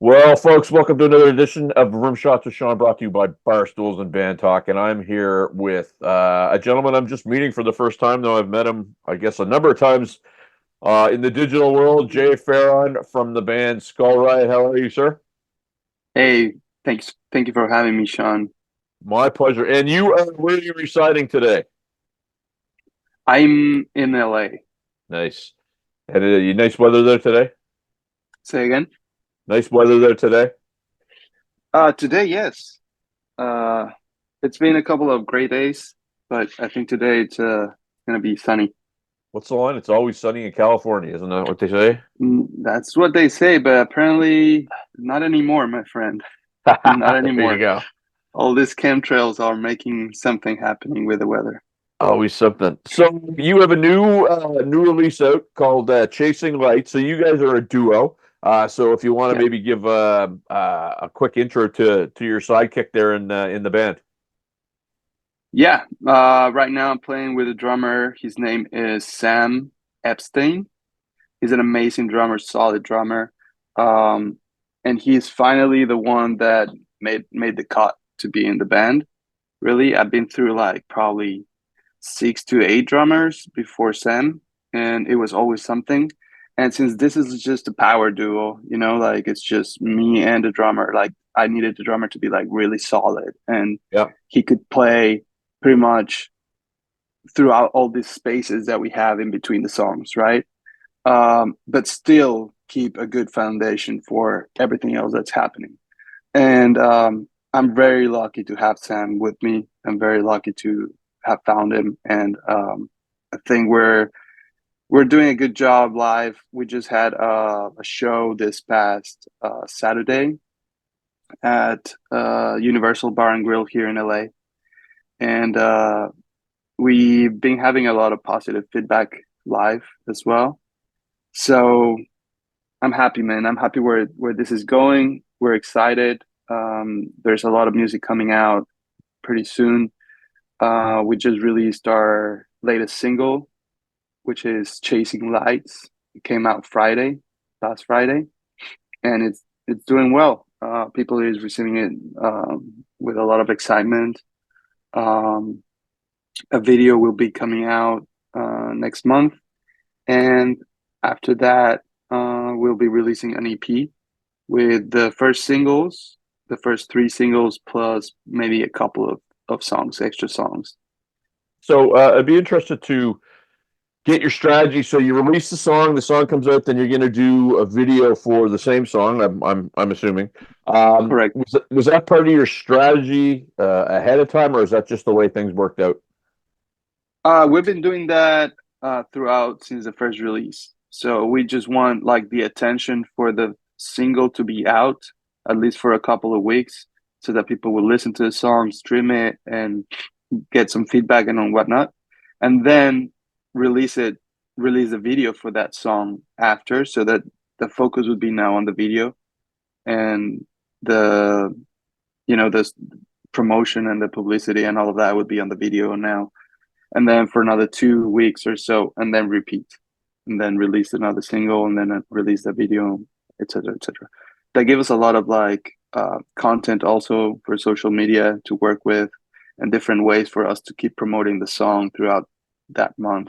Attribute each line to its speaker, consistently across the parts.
Speaker 1: Well, folks, welcome to another edition of Rimshots with Sean, brought to you by Barstools and Bandtalk. And I'm here with a gentleman I'm just meeting for the first time, though I've met him, I guess, a number of times in the digital world. Jay Ferron from the band Skull Riot. How are you, sir?
Speaker 2: Hey, thanks. Thank you for having me, Sean.
Speaker 1: My pleasure. And where are you residing
Speaker 2: I'm in LA.
Speaker 1: Nice. And nice weather there today?
Speaker 2: Say again.
Speaker 1: Nice weather there today?
Speaker 2: Today, yes. Uh, it's been a couple of great days, but I think today it's gonna be sunny.
Speaker 1: What's the line? It's always sunny in California, isn't that what they say?
Speaker 2: That's what they say, but apparently not anymore, my friend. Not
Speaker 1: There you
Speaker 2: anymore.
Speaker 1: go.
Speaker 2: All these chemtrails are making something happening with the weather.
Speaker 1: Always something. So you have a new release out called Chasing Light. So you guys are a duo. So if you want to
Speaker 2: Yeah.
Speaker 1: maybe give a quick intro to your sidekick there in the band.
Speaker 2: Yeah. Right now I'm playing with a drummer. His name is Sam Epstein. He's an amazing drummer, solid drummer. Um, and he's finally the one that made the cut to be in the band. Really, I've been through like probably 6 to 8 drummers before Sam, and it was always something. And since this is just a power duo, like it's just me and the drummer, like I needed the drummer to be like really solid and
Speaker 1: Yeah.
Speaker 2: he could play pretty much throughout all these spaces that we have in between the songs, right? But still keep a good foundation for everything else that's happening. And I'm very lucky to have Sam with me. I'm very lucky to have found him, and I think we're doing a good job live. We just had a show this past Saturday at Universal Bar and Grill here in LA, and we've been having a lot of positive feedback live as well. So I'm happy, man. I'm happy where this is going. We're excited. There's a lot of music coming out pretty soon. We just released our latest single, which is "Chasing Lights." It came out last Friday, and it's doing well. People is receiving it with a lot of excitement. Um, a video will be coming out next month, and after that, we'll be releasing an EP with the first 3 singles, plus maybe a couple of songs, extra songs.
Speaker 1: So I'd be interested to get your strategy. So you release the song comes out, then you're going to do a video for the same song. I'm assuming.
Speaker 2: Correct.
Speaker 1: Was that part of your strategy ahead of time, or is that just the way things worked out?
Speaker 2: We've been doing that throughout since the first release. So we just want like the attention for the single to be out at least for a couple of weeks, so that people will listen to the song, stream it, and get some feedback and on whatnot, and then release it, release the video for that song after, so that the focus would be now on the video and the the promotion and the publicity and all of that would be on the video now, and then for another 2 weeks or so, and then repeat, and then release another single, and then release the video, etc., etc. That give us a lot of like content also for social media to work with, and different ways for us to keep promoting the song throughout that month.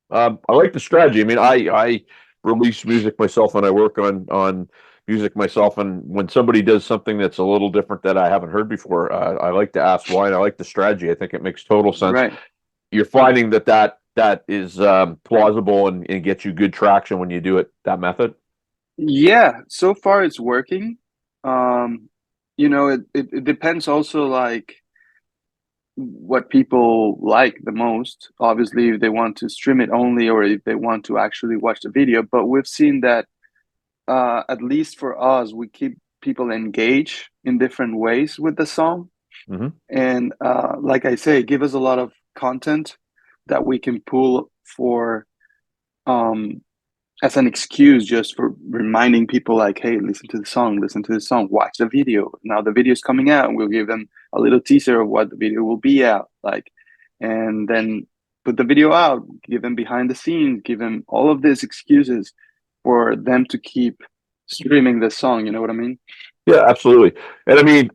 Speaker 1: I like the strategy. I mean, I release music myself and I work on music myself. And when somebody does something that's a little different that I haven't heard before, I like to ask why. And I like the strategy. I think it makes total sense.
Speaker 2: Right.
Speaker 1: You're finding that is plausible and gets you good traction when you do it that method.
Speaker 2: Yeah, so far it's working. Um, it depends also like what people like the most. Obviously, if they want to stream it only or if they want to actually watch the video. But we've seen that at least for us, we keep people engaged in different ways with the song.
Speaker 1: Hmm.
Speaker 2: And like I say, give us a lot of content that we can pull for um, as an excuse, just for reminding people like, hey, listen to the song, watch the video. Now the video is coming out, and we'll give them a little teaser of what the video will be out like, and then put the video out, give them behind the scenes, give them all of these excuses for them to keep streaming the song. You know what I mean?
Speaker 1: Yeah, absolutely. And I mean,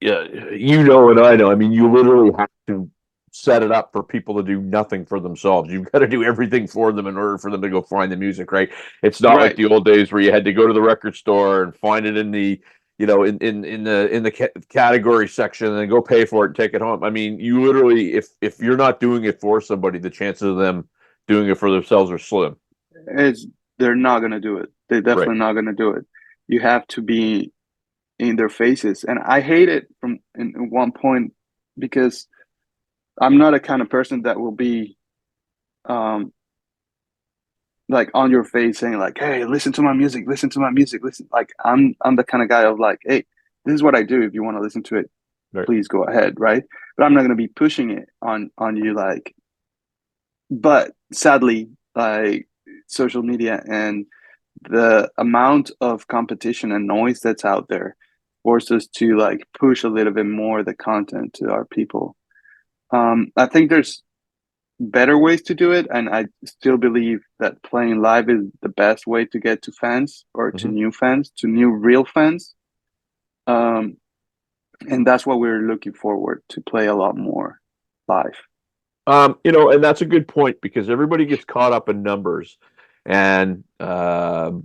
Speaker 1: yeah, you know, and I know. I mean, you literally have to set it up for people to do nothing for themselves. You've got to do everything for them in order for them to go find the music, right? It's not like
Speaker 2: Right.
Speaker 1: the old days where you had to go to the record store and find it in the, in the category section and then go pay for it and take it home. I mean, you literally, if you're not doing it for somebody, the chances of them doing it for themselves are slim.
Speaker 2: It's they're not gonna do it. They're
Speaker 1: Right.
Speaker 2: definitely not gonna do it. You have to be in their faces, and I hate it from in one point because I'm not a kind of person that will be um like on your face saying like, "Hey, listen to my music, listen to my music, listen." Like I'm the kind of guy of like, "Hey, this is what I do. If you want to listen to it,
Speaker 1: Right.
Speaker 2: please go ahead," right? But I'm not gonna be pushing it on you like. But sadly, like social media and the amount of competition and noise that's out there forces us to like push a little bit more the content to our people. I think there's better ways to do it, and I still believe that playing live is the best way to get to fans or to
Speaker 1: Mhm.
Speaker 2: new fans, to new real fans. Um, and that's what we're looking forward to play a lot more live.
Speaker 1: And that's a good point because everybody gets caught up in numbers, and there's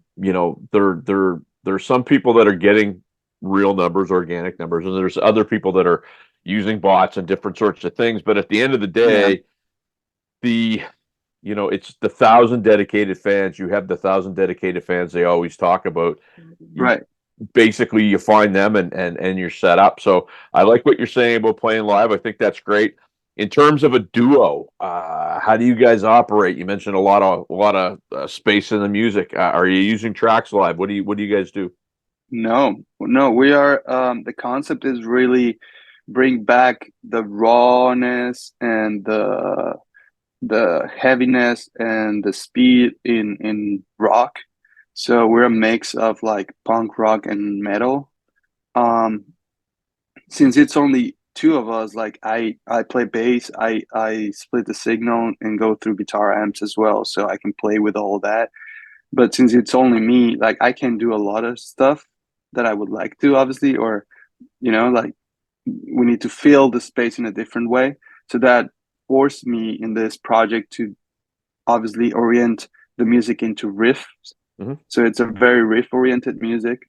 Speaker 1: some people that are getting real numbers, organic numbers, and there's other people that are using bots and different sorts of things. But at the end of the
Speaker 2: Yeah,
Speaker 1: day, the it's the thousand dedicated fans. You have the thousand dedicated fans they always talk about. You
Speaker 2: right.
Speaker 1: basically you find them and you're set up. So I like what you're saying about playing live. I think that's great. In terms of a duo, how do you guys operate? You mentioned a lot of space in the music. Are you using tracks live? What do you guys do?
Speaker 2: No, no, we are. The concept is really bring back the rawness and the heaviness and the speed in rock. So we're a mix of like punk rock and metal. Um, since it's only two of us, like I play bass, I split the signal and go through guitar amps as well, so I can play with all that. But since it's only me, like I can do a lot of stuff that I would like to, obviously, or like we need to fill the space in a different way. So that forced me in this project to obviously orient the music into riffs.
Speaker 1: Hmm.
Speaker 2: So it's a very riff oriented music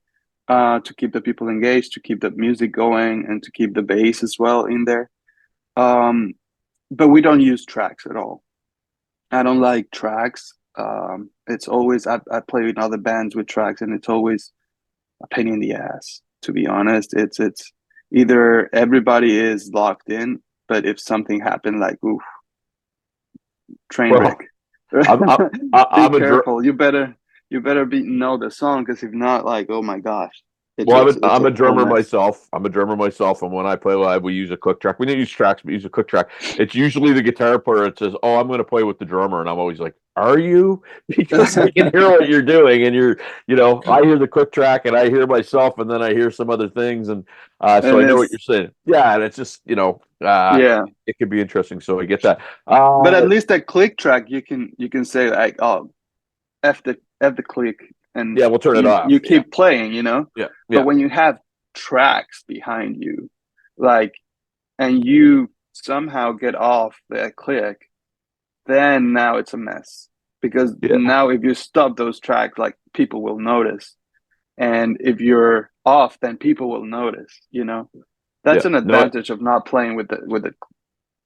Speaker 2: to keep the people engaged, to keep the music going, and to keep the bass as well in there. Um, but we don't use tracks at all. I don't like tracks. It's always I play in other bands with tracks, and it's always a pain in the ass. To be honest, it's either everybody is locked in, but if something happened, like oof, train wreck.
Speaker 1: Well, I'm I'm,
Speaker 2: Be
Speaker 1: I'm a dr-
Speaker 2: careful. You better be know the song because if not, like oh my gosh, it's
Speaker 1: Well,
Speaker 2: it's it's
Speaker 1: I'm
Speaker 2: a
Speaker 1: a
Speaker 2: whole
Speaker 1: drummer
Speaker 2: mess.
Speaker 1: myself. I'm a drummer myself, and when I play live, we use a click track. We don't use tracks, but use a click track. It's usually the guitar player that says, "Oh, I'm going to play with the drummer," and I'm always like, "Are you?" Because I can hear what you're doing, and I hear the click track, and I hear myself, and then I hear some other things, and so
Speaker 2: And
Speaker 1: I know what
Speaker 2: it's
Speaker 1: you're saying. Yeah, and it's just
Speaker 2: yeah,
Speaker 1: it could be interesting. So I get that.
Speaker 2: but at least that click track you can say like oh f the click and
Speaker 1: Yeah, we'll turn it
Speaker 2: you
Speaker 1: off. Yeah,
Speaker 2: keep playing.
Speaker 1: yeah,
Speaker 2: But
Speaker 1: yeah,
Speaker 2: when you have tracks behind you, like and you somehow get off that click, then now it's a mess because
Speaker 1: yeah,
Speaker 2: now if you stop those tracks, like people will notice, and if you're off, then people will notice. That's
Speaker 1: yeah.
Speaker 2: an
Speaker 1: No,
Speaker 2: advantage of not playing with the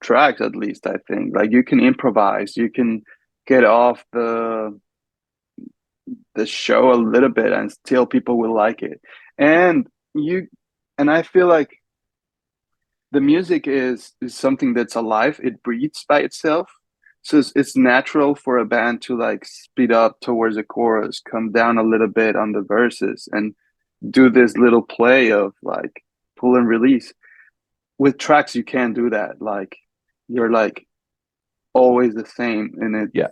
Speaker 2: tracks, at least I think. Like you can improvise, you can get off the show a little bit and still people will like it. And you and I feel like the music is something that's alive. It breathes by itself. So it's natural for a band to like speed up towards the chorus, come down a little bit on the verses, and do this little play of like pull and release. With tracks, you can't do that. Like you're like always the same, and
Speaker 1: yeah.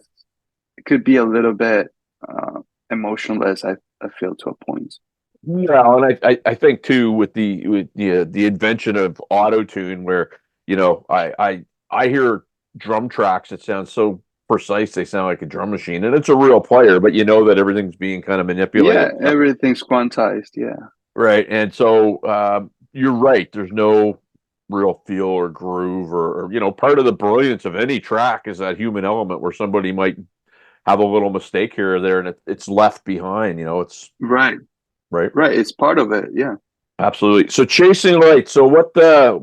Speaker 2: it could be a little bit emotionless. I feel to a point.
Speaker 1: Yeah, and I think too with the invention of auto tune, where I hear drum tracks that sound so precise. They sound like a drum machine, and it's a real player, but you know that everything's being kind of
Speaker 2: Yeah,
Speaker 1: manipulated.
Speaker 2: everything's quantized. Yeah.
Speaker 1: Right. And so you're right. There's no real feel or groove or, part of the brilliance of any track is that human element where somebody might have a little mistake here or there and it's left behind. It's
Speaker 2: Right.
Speaker 1: right.
Speaker 2: Right. It's part of it. Yeah.
Speaker 1: Absolutely. So Chasing Light. So what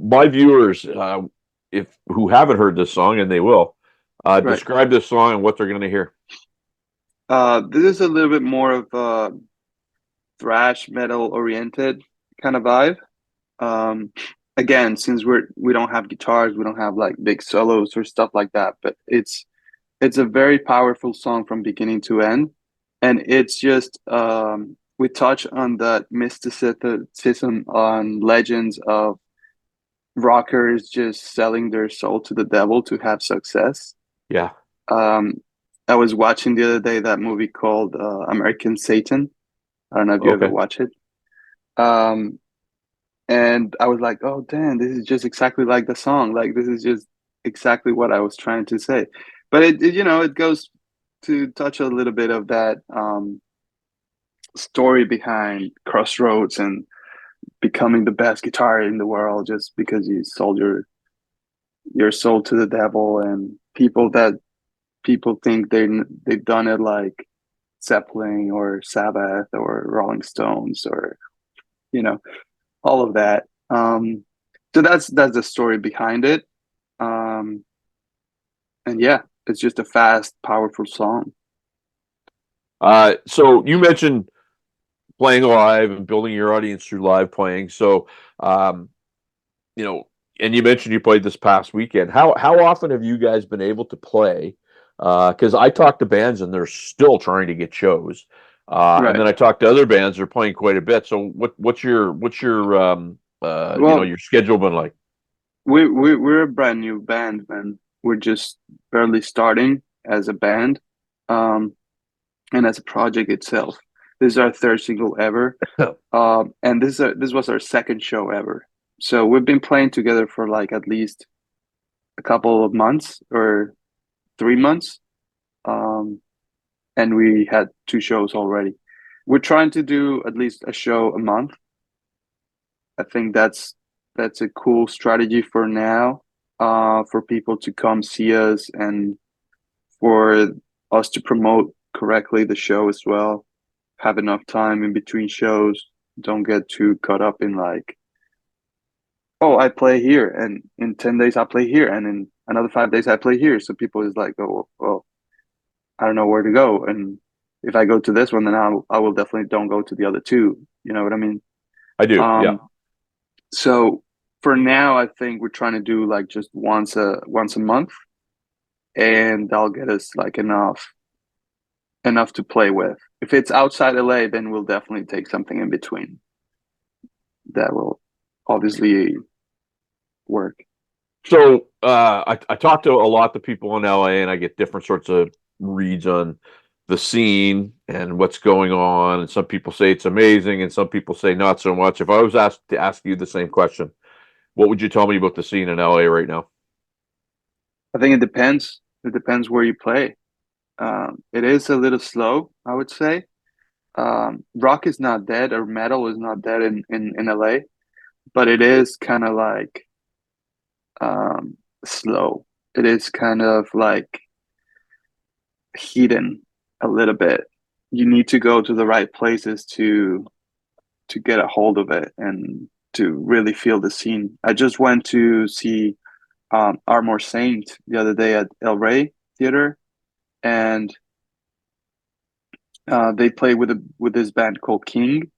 Speaker 1: my viewers, if who haven't heard this song, and they will,
Speaker 2: Right.
Speaker 1: describe this song and what they're going to hear.
Speaker 2: This is a little bit more of a thrash metal oriented kind of vibe. Um, Again, since we don't have guitars, we don't have like big solos or stuff like that, but it's a very powerful song from beginning to end, and it's just we touch on that mysticism on legends of rockers just selling their soul to the devil to have success.
Speaker 1: Yeah.
Speaker 2: Um, I was watching the other day that movie called American Satan. I don't know if you ever
Speaker 1: Okay.
Speaker 2: watch it. Um, and I was like, oh damn, this is just exactly like the song. Like this is just exactly what I was trying to say. But it goes to touch a little bit of that story behind Crossroads and becoming the best guitar in the world just because you sold your soul to the devil, and people think they've done it like Zeppelin or Sabbath or Rolling Stones or you know all of that. So that's the story behind it. Um, and yeah, it's just a fast, powerful song.
Speaker 1: So you mentioned playing live and building your audience through live playing. So, um, you know, and you mentioned you played this past weekend. How often have you guys been able to play? Because I talk to bands and they're still trying to get shows, and
Speaker 2: Right.
Speaker 1: then I talk to other bands that are playing quite a bit. So what's your
Speaker 2: Well,
Speaker 1: your schedule been like?
Speaker 2: we're a brand new band, man. We're just barely starting as a band, um, and as a project itself. This is our third single ever, and this was our second show ever. So we've been playing together for like at least a couple of months or 3 months, um, and we had two shows already. We're trying to do at least a show a month. I think that's a cool strategy for now, for people to come see us and for us to promote correctly the show as well. Have enough time in between shows. Don't get too caught up in like, oh, I play here, and in 10 days I play here, and in another 5 days I play here. So people is like, oh, well, I don't know where to go, and if I go to this one, then I will definitely don't go to the other two. You know what I mean?
Speaker 1: I do, yeah.
Speaker 2: Um, so for now, I think we're trying to do like just once a month, and that'll get us like enough to play with. If it's outside LA, then we'll definitely take something in between. That will obviously work.
Speaker 1: So I talk to a lot of people in LA, and I get different sorts of reads on the scene and what's going on. And some people say it's amazing, and some people say not so much. If I was asked to ask you the same question, what would you tell me about the scene in LA right now?
Speaker 2: I think it depends. It depends where you play. It is a little slow, I would say. Rock is not dead, or metal is not dead in LA, but it is kind of like slow. It is kind of like hidden a little bit. You need to go to the right places to get a hold of it and to really feel the scene. I just went to see Armor Saint the other day at El Rey Theater, and they played with this band called King,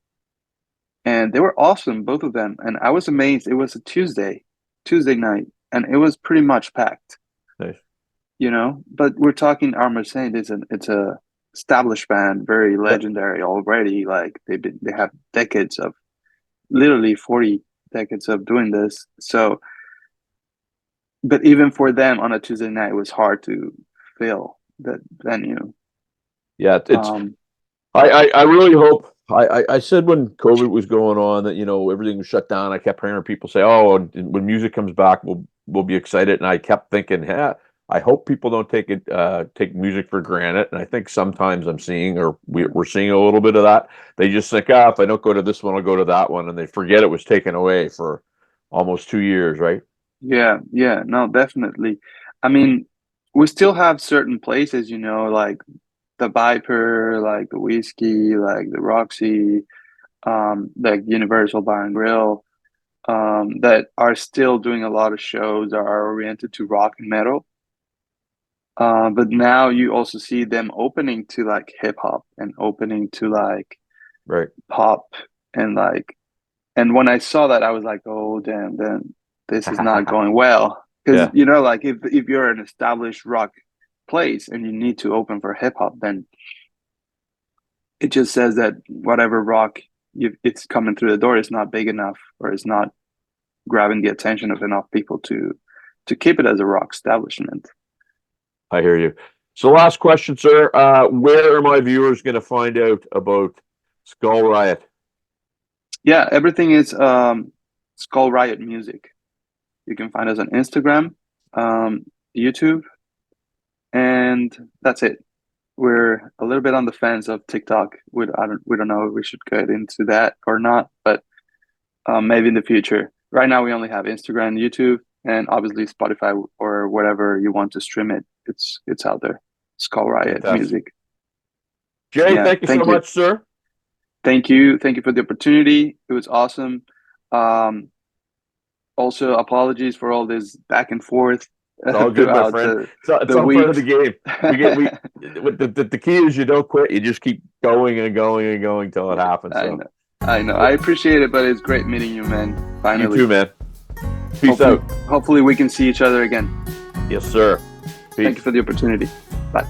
Speaker 2: and they were awesome, both of them. And I was amazed. It was a Tuesday night, and it was pretty much packed.
Speaker 1: Nice.
Speaker 2: But we're talking Armor Saint. It's a established band, very
Speaker 1: Yep.
Speaker 2: legendary already. Like they have decades of literally 40 decades of doing this. So, but even for them on a Tuesday night, it was hard to fill that venue.
Speaker 1: Yeah, it's
Speaker 2: Um,
Speaker 1: I really hope I said when COVID was going on that everything was shut down. I kept hearing people say, "Oh, and when music comes back, we'll be excited." And I kept thinking, "Yeah, I hope people don't take music for granted. And I think sometimes I'm seeing, or we're seeing a little bit of that. They just think, if I don't go to this one, I'll go to that one, and they forget it was taken away for almost 2 years, right?
Speaker 2: Yeah, yeah, no, definitely. I mean, we still have certain places, you know, like the Viper, like the Whiskey, like the Roxy, like Universal Bar and Grill, that are still doing a lot of shows that are oriented to rock and metal. But now you also see them opening to like hip hop and opening to like
Speaker 1: Right.
Speaker 2: pop and like, and when I saw that, I was like, oh damn, then this is not going well. Because
Speaker 1: Yeah,
Speaker 2: you know, like if you're an established rock place and you need to open for hip hop, then it just says that whatever rock it's coming through the door is not big enough or is not grabbing the attention of enough people to keep it as a rock establishment.
Speaker 1: I hear you. So, last question, sir. Where are my viewers going to find out about Skull Riot?
Speaker 2: Yeah, everything is Skull Riot Music. You can find us on Instagram, YouTube, and that's it. We're a little bit on the fence of TikTok. We don't know if we should get into that or not, but maybe in the future. Right now, we only have Instagram, YouTube, and obviously Spotify or whatever you want to stream it. It's out there. Skull Riot
Speaker 1: Fantastic.
Speaker 2: Music.
Speaker 1: Jay,
Speaker 2: Yeah,
Speaker 1: thank you so much, sir.
Speaker 2: Thank you for the opportunity. It was awesome. Also, apologies for all this back and forth
Speaker 1: It's all good, my
Speaker 2: throughout
Speaker 1: friend. It's
Speaker 2: the
Speaker 1: all part of the
Speaker 2: weeks.
Speaker 1: game. The key is you don't quit. You just keep going and going and going till it happens. So.
Speaker 2: I know. I appreciate it, but it's great meeting you, man. Finally.
Speaker 1: You too, man. Peace out.
Speaker 2: Hopefully we can see each other again.
Speaker 1: Yes, sir. Peace.
Speaker 2: Thank you for the opportunity. Bye.